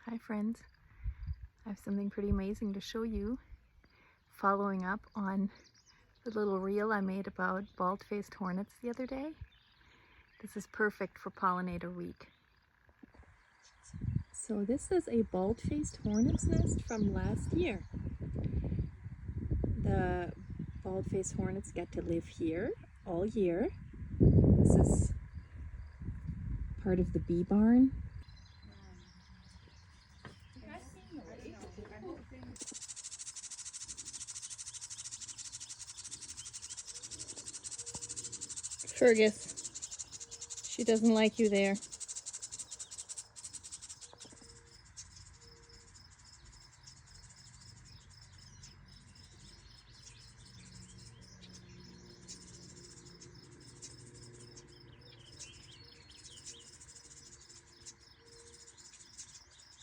Hi friends, I have something pretty amazing to show you, following up on the little reel I made about bald-faced hornets the other day. This is perfect for pollinator week. So this is a bald-faced hornet's nest from last year. The bald-faced hornets get to live here all year. This is part of the bee barn. Fergus, she doesn't like you there.